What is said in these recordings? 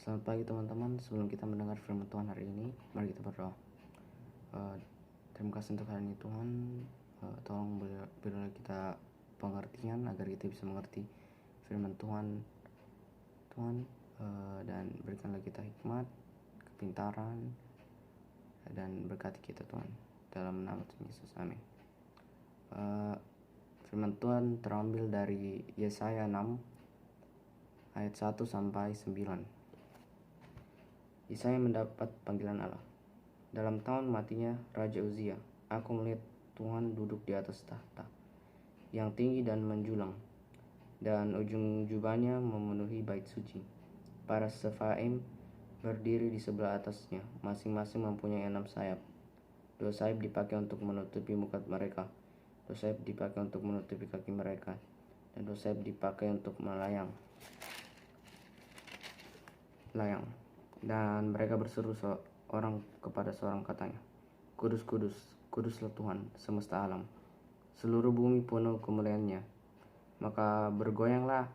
Selamat pagi teman-teman. Sebelum kita mendengar firman Tuhan hari ini, mari kita berdoa. Terima kasih untuk hari ini Tuhan. Tolong berilah kita pengertian agar kita bisa mengerti firman Tuhan, dan berikanlah kita hikmat, kepintaran, dan berkati kita Tuhan. Dalam nama Tuhan Yesus, amin. Firman Tuhan terambil dari Yesaya 6 ayat 1 sampai 9. Yesaya mendapat panggilan Allah. Dalam tahun matinya Raja Uzia, aku melihat Tuhan duduk di atas tahta yang tinggi dan menjulang, dan ujung jubahnya memenuhi bait suci. Para Sefaim berdiri di sebelah atasnya, masing-masing mempunyai 6 sayap. 2 sayap dipakai untuk menutupi muka mereka, 2 sayap dipakai untuk menutupi kaki mereka, dan 2 sayap dipakai untuk melayang. Dan mereka berseru seorang kepada seorang, katanya, Kudus, kudus, kuduslah Tuhan semesta alam. Seluruh bumi penuh kemuliaannya. Maka bergoyanglah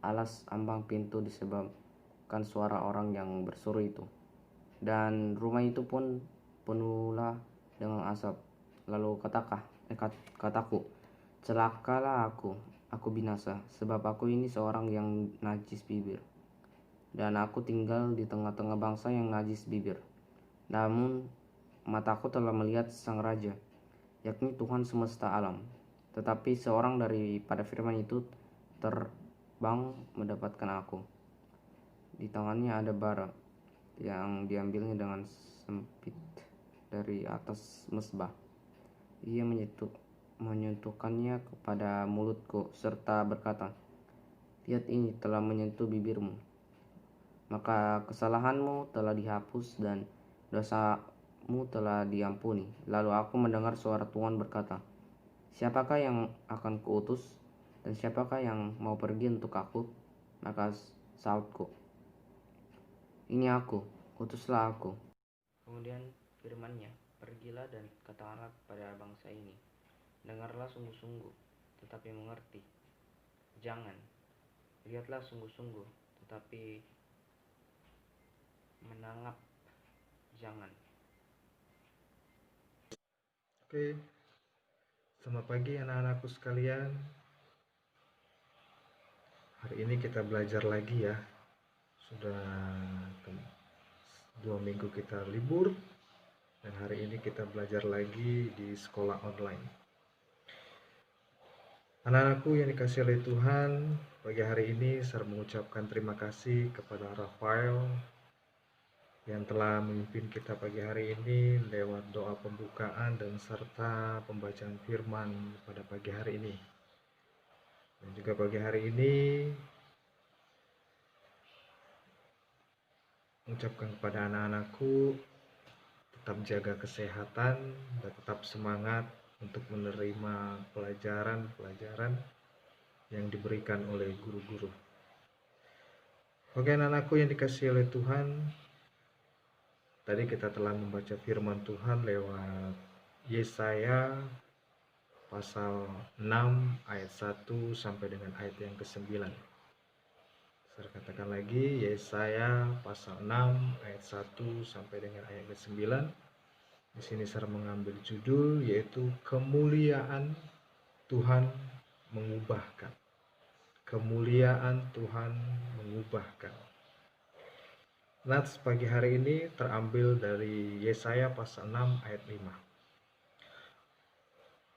alas ambang pintu disebabkan suara orang yang berseru itu. Dan rumah itu pun penuhlah dengan asap. Lalu kataku, celakalah aku binasa, sebab aku ini seorang yang najis bibir. Dan aku tinggal di tengah-tengah bangsa yang najis bibir. Namun mataku telah melihat Sang Raja, yakni Tuhan semesta alam. Tetapi seorang daripada firman itu terbang mendapatkan aku. Di tangannya ada bara yang diambilnya dengan sempit dari atas mezbah. Ia menyentuhkannya kepada mulutku serta berkata, lihat, ini telah menyentuh bibirmu. Maka kesalahanmu telah dihapus dan dosamu telah diampuni. Lalu aku mendengar suara Tuhan berkata, siapakah yang akan kuutus, dan siapakah yang mau pergi untuk aku? Maka sautku, ini aku, utuslah aku. Kemudian firman-Nya, pergilah dan katakanlah kepada bangsa ini, dengarlah sungguh-sungguh, tetapi mengerti. Jangan, lihatlah sungguh-sungguh, tetapi menangkap jangan. Oke, selamat pagi anak-anakku sekalian. Hari ini kita belajar lagi ya. Sudah 2 minggu kita libur, dan hari ini kita belajar lagi di sekolah online. Anak-anakku yang dikasihi oleh Tuhan, pagi hari ini saya mengucapkan terima kasih kepada Rafael yang telah memimpin kita pagi hari ini lewat doa pembukaan dan serta pembacaan firman pada pagi hari ini. Dan juga pagi hari ini mengucapkan kepada anak-anakku tetap jaga kesehatan dan tetap semangat untuk menerima pelajaran-pelajaran yang diberikan oleh guru-guru. Oke anak-anakku yang dikasihi oleh Tuhan, tadi kita telah membaca firman Tuhan lewat Yesaya pasal 6 ayat 1 sampai dengan ayat yang ke-9. Saya katakan lagi, Yesaya pasal 6 ayat 1 sampai dengan ayat ke-9. Di sini saya mengambil judul yaitu kemuliaan Tuhan mengubahkan. Kemuliaan Tuhan mengubahkan. Nats pagi hari ini terambil dari Yesaya pasal 6 ayat 5.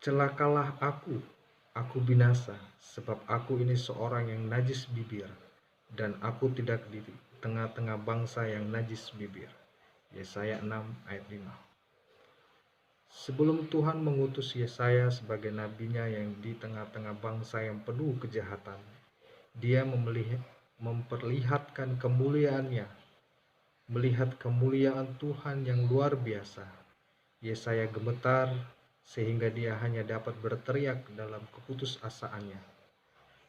Celakalah aku binasa, sebab aku ini seorang yang najis bibir, dan aku tidak di tengah-tengah bangsa yang najis bibir. Yesaya 6 ayat 5. Sebelum Tuhan mengutus Yesaya sebagai nabinya yang di tengah-tengah bangsa yang penuh kejahatan, Dia memperlihatkan kemuliaannya, melihat kemuliaan Tuhan yang luar biasa. Yesaya gemetar sehingga dia hanya dapat berteriak dalam keputusasaannya.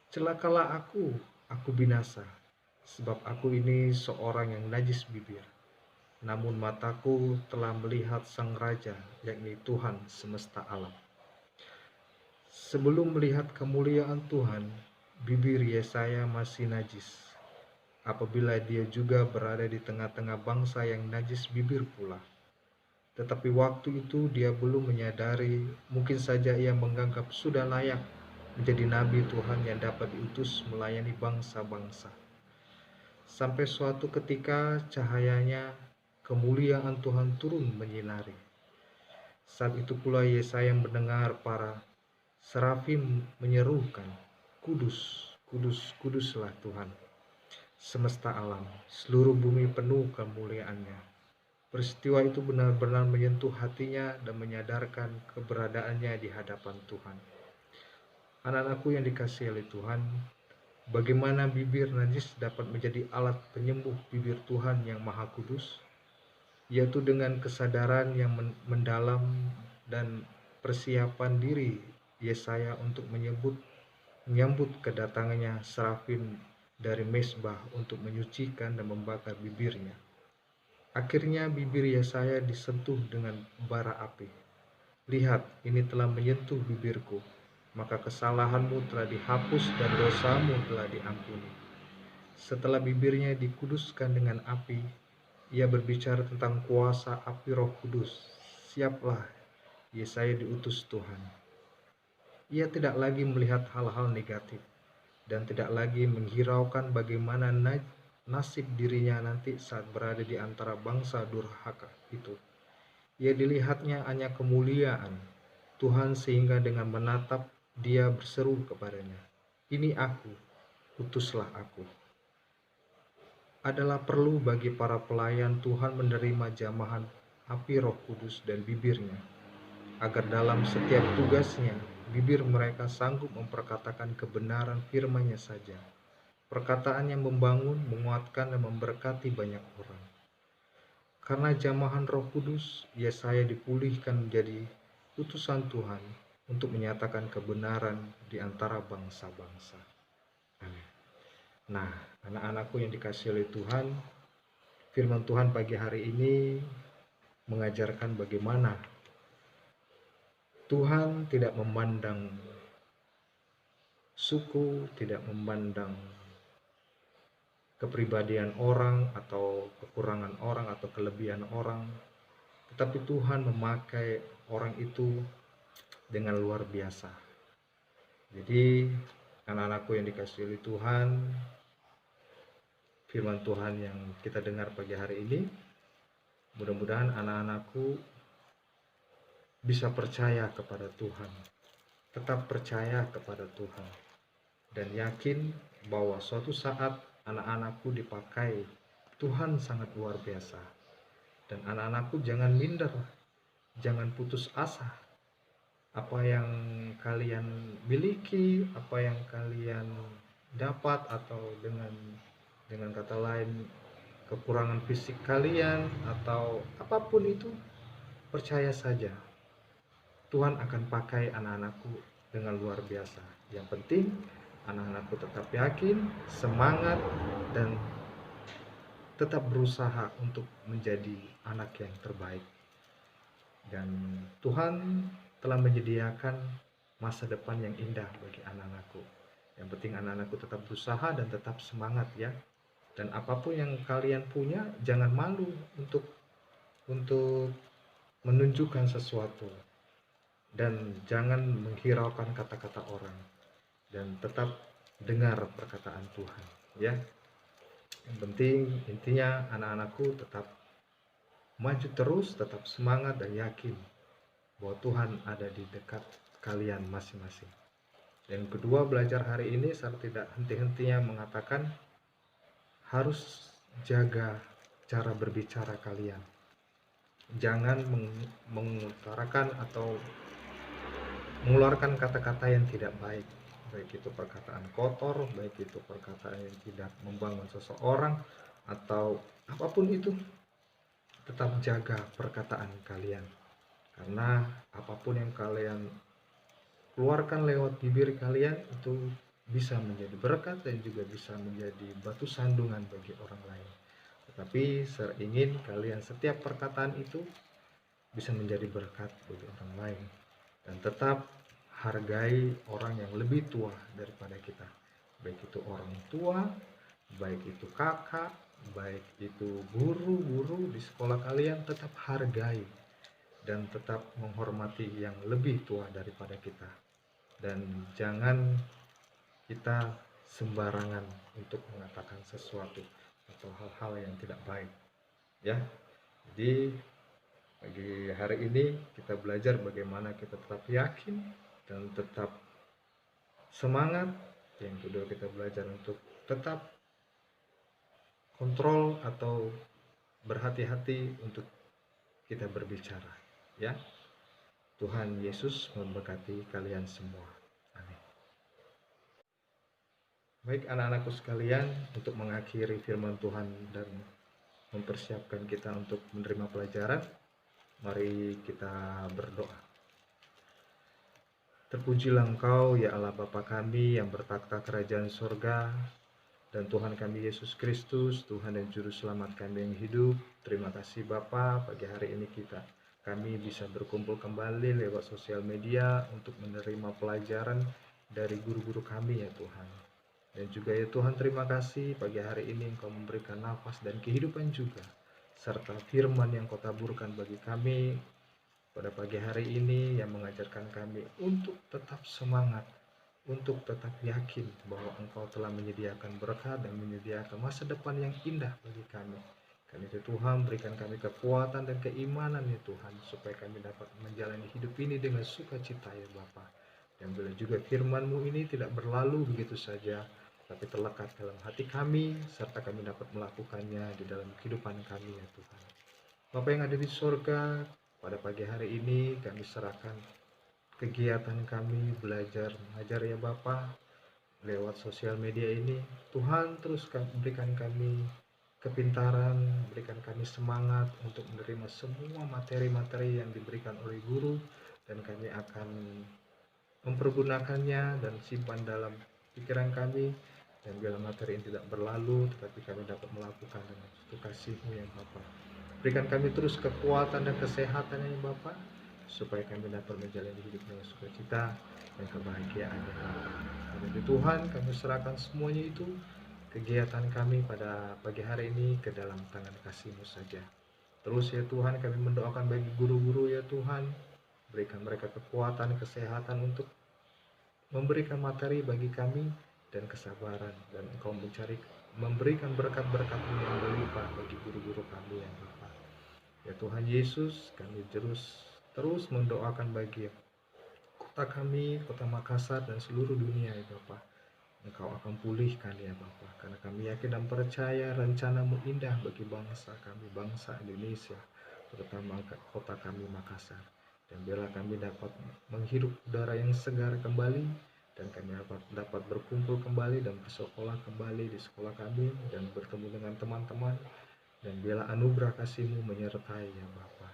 Celakalah aku binasa, sebab aku ini seorang yang najis bibir. Namun mataku telah melihat Sang Raja, yakni Tuhan semesta alam. Sebelum melihat kemuliaan Tuhan, bibir Yesaya masih najis. apabila dia juga berada di tengah-tengah bangsa yang najis bibir pula. Tetapi waktu itu dia belum menyadari, mungkin saja ia menganggap sudah layak menjadi nabi Tuhan yang dapat diutus melayani bangsa-bangsa. Sampai suatu ketika cahayanya, kemuliaan Tuhan turun menyinari. Saat itu pula Yesaya mendengar para serafim menyerukan, "Kudus, kudus, kuduslah Tuhan semesta alam, seluruh bumi penuh kemuliaan-Nya." Peristiwa itu benar-benar menyentuh hatinya dan menyadarkan keberadaannya di hadapan Tuhan. Anak-anakku yang dikasihi oleh Tuhan, bagaimana bibir najis dapat menjadi alat penyembuh bibir Tuhan yang Maha Kudus? Yaitu dengan kesadaran yang mendalam dan persiapan diri Yesaya untuk menyambut kedatangannya serafim dari mezbah untuk menyucikan dan membakar bibirnya. Akhirnya bibir Yesaya disentuh dengan bara api. "Lihat, ini telah menyentuh bibirku, maka kesalahanmu telah dihapus dan dosamu telah diampuni." Setelah bibirnya dikuduskan dengan api, ia berbicara tentang kuasa api Roh Kudus. Siaplah Yesaya diutus Tuhan. Ia tidak lagi melihat hal-hal negatif dan tidak lagi menghiraukan bagaimana nasib dirinya nanti saat berada di antara bangsa durhaka itu. Ia dilihatnya hanya kemuliaan Tuhan sehingga dengan menatap dia berseru kepadanya, "Ini aku, utuslah aku." Adalah perlu bagi para pelayan Tuhan menerima jamahan api Roh Kudus dan bibirnya, agar dalam setiap tugasnya, bibir mereka sanggup memperkatakan kebenaran firman-Nya saja. Perkataan yang membangun, menguatkan, dan memberkati banyak orang. Karena jamahan Roh Kudus, Yesaya dipulihkan menjadi utusan Tuhan untuk menyatakan kebenaran di antara bangsa-bangsa. Amin. Nah, anak-anakku yang dikasihi oleh Tuhan, firman Tuhan pagi hari ini mengajarkan bagaimana Tuhan tidak memandang suku, tidak memandang kepribadian orang atau kekurangan orang atau kelebihan orang, tetapi Tuhan memakai orang itu dengan luar biasa. Jadi anak-anakku yang dikasihi oleh Tuhan, firman Tuhan yang kita dengar pagi hari ini, mudah-mudahan anak-anakku bisa percaya kepada Tuhan, tetap percaya kepada Tuhan, dan yakin bahwa suatu saat anak-anakku dipakai Tuhan sangat luar biasa. Dan anak-anakku jangan minder, jangan putus asa. Apa yang kalian miliki, apa yang kalian dapat, atau dengan kata lain kekurangan fisik kalian atau apapun itu, percaya saja Tuhan akan pakai anak-anakku dengan luar biasa. Yang penting anak-anakku tetap yakin, semangat, dan tetap berusaha untuk menjadi anak yang terbaik. Dan Tuhan telah menyediakan masa depan yang indah bagi anak-anakku. Yang penting anak-anakku tetap berusaha dan tetap semangat ya. Dan apapun yang kalian punya, jangan malu untuk menunjukkan sesuatu. Dan jangan menghiraukan kata-kata orang, dan tetap dengar perkataan Tuhan ya. Yang penting intinya anak-anakku tetap maju terus, tetap semangat dan yakin bahwa Tuhan ada di dekat kalian masing-masing. Dan kedua, belajar hari ini saya tidak henti-hentinya mengatakan harus jaga cara berbicara kalian. Jangan mengutarakan atau mengeluarkan kata-kata yang tidak baik, baik itu perkataan kotor, baik itu perkataan yang tidak membangun seseorang, atau apapun itu. Tetap jaga perkataan kalian, karena apapun yang kalian keluarkan lewat bibir kalian itu bisa menjadi berkat dan juga bisa menjadi batu sandungan bagi orang lain. Tetapi saya ingin kalian setiap perkataan itu bisa menjadi berkat bagi orang lain. Dan tetap hargai orang yang lebih tua daripada kita, baik itu orang tua baik itu kakak, baik itu guru-guru di sekolah kalian, tetap hargai dan tetap menghormati yang lebih tua daripada kita. Dan jangan kita sembarangan untuk mengatakan sesuatu atau hal-hal yang tidak baik, ya. Jadi pagi hari ini kita belajar bagaimana kita tetap yakin dan tetap semangat. Yang kedua, kita belajar untuk tetap kontrol atau berhati-hati untuk kita berbicara, ya. Tuhan Yesus memberkati kalian semua. Amin. Baik anak-anakku sekalian, untuk mengakhiri firman Tuhan dan mempersiapkan kita untuk menerima pelajaran, mari kita berdoa. Terpujilah Engkau ya Allah Bapa kami yang bertakhta kerajaan surga, dan Tuhan kami Yesus Kristus, Tuhan dan Juru Selamat kami yang hidup. Terima kasih Bapa, pagi hari ini kami bisa berkumpul kembali lewat sosial media untuk menerima pelajaran dari guru-guru kami ya Tuhan. Dan juga ya Tuhan, terima kasih pagi hari ini Engkau memberikan nafas dan kehidupan juga, serta firman yang Kau taburkan bagi kami pada pagi hari ini yang mengajarkan kami untuk tetap semangat, untuk tetap yakin bahwa Engkau telah menyediakan berkat dan menyediakan masa depan yang indah bagi kami. Karena itu Tuhan, berikan kami kekuatan dan keimanan ya Tuhan, supaya kami dapat menjalani hidup ini dengan sukacita ya Bapa. Dan bila juga firman-Mu ini tidak berlalu begitu saja, tapi terlekat dalam hati kami, serta kami dapat melakukannya di dalam kehidupan kami ya Tuhan. Bapa yang ada di surga, pada pagi hari ini kami serahkan kegiatan kami belajar mengajar ya Bapa lewat sosial media ini. Tuhan, terus berikan kami kepintaran, berikan kami semangat untuk menerima semua materi-materi yang diberikan oleh guru, dan kami akan mempergunakannya dan simpan dalam pikiran kami. Dan bila materi ini tidak berlalu, tetapi kami dapat melakukan dengan kasih-Mu ya Bapa. Berikan kami terus kekuatan dan kesehatan ya Bapa, supaya kami dapat menjalani hidup dengan sukacita dan kebahagiaan ya Bapa. Dan Tuhan, kami serahkan semuanya itu, kegiatan kami pada pagi hari ini, ke dalam tangan kasih-Mu saja. Terus ya Tuhan, kami mendoakan bagi guru-guru ya Tuhan, berikan mereka kekuatan, kesehatan untuk memberikan materi bagi kami, dan kesabaran, dan Engkau memberikan berkat-berkat-Mu yang berlimpah bagi guru-guru kami ya Bapa. Ya Tuhan Yesus, kami terus mendoakan bagi kota kami, kota Makassar dan seluruh dunia ya Bapa. Engkau akan pulihkan ya Bapa, karena kami yakin dan percaya rencana-Mu indah bagi bangsa kami, bangsa Indonesia, terutama kota kami Makassar. Dan bila kami dapat menghirup udara yang segar kembali, dan kami dapat berkumpul kembali dan bersekolah kembali di sekolah kami, dan bertemu dengan teman-teman, dan bila anugerah kasih-Mu menyertai ya Bapa.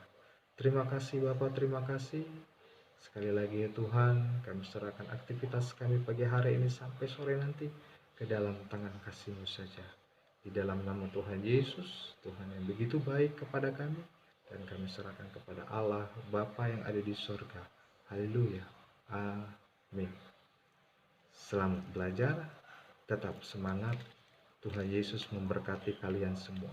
Terima kasih Bapa, terima kasih. Sekali lagi ya Tuhan, kami serahkan aktivitas kami pagi hari ini sampai sore nanti ke dalam tangan kasih-Mu saja. Di dalam nama Tuhan Yesus, Tuhan yang begitu baik kepada kami, dan kami serahkan kepada Allah Bapa yang ada di surga. Haleluya. Amin. Selamat belajar, tetap semangat. Tuhan Yesus memberkati kalian semua.